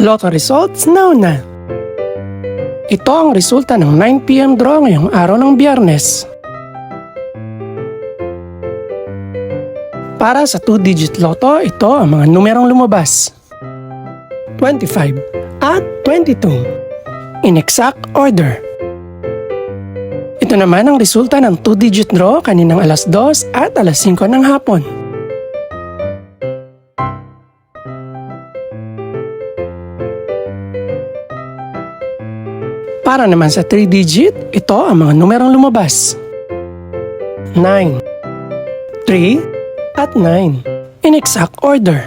Lotto results now na. Ito ang resulta ng 9 PM draw ngayong araw ng Biyernes. Para sa 2-digit lotto, ito ang mga numerong lumabas: 25 at 22. In exact order. Ito naman ang resulta ng 2-digit draw kaninang alas 2 at alas 5 ng hapon. Para naman sa 3-digit, ito ang mga numerong lumabas: 9, 3, at 9. In exact order.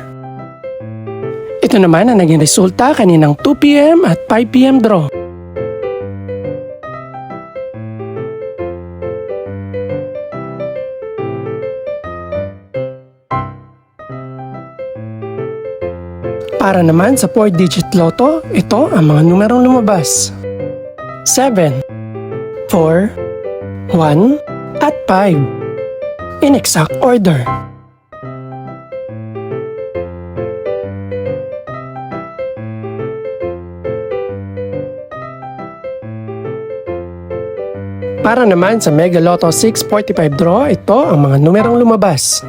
Ito naman ang naging resulta kaninang 2 PM at 5 PM draw. Para naman sa 4-digit lotto, ito ang mga numerong lumabas: 7, 4, 1, at 5. In exact order. Para naman sa Mega Lotto 645 draw, ito ang mga numerong lumabas: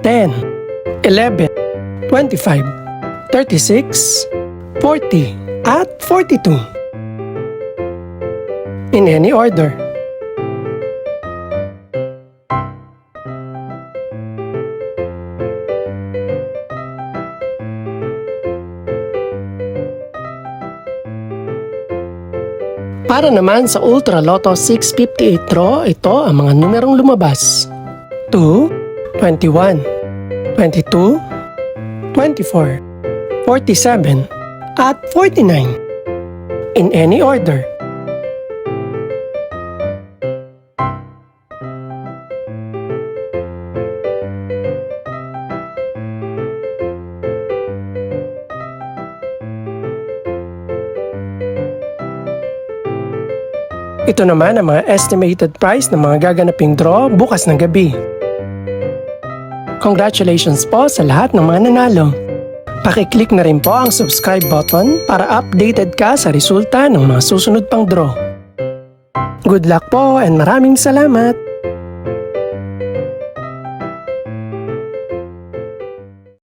10, 11, 25, 36, 40, at 42. In any order. Para naman sa Ultra Lotto 658 draw, ito ang mga numerong lumabas: 2, 21, 22, 24, 47, at 49. In any order. Ito naman ang mga estimated price ng mga gaganaping draw bukas ng gabi. Congratulations po sa lahat ng mga nanalo. Pakiclick na rin po ang subscribe button para updated ka sa resulta ng mga susunod pang draw. Good luck po and maraming salamat!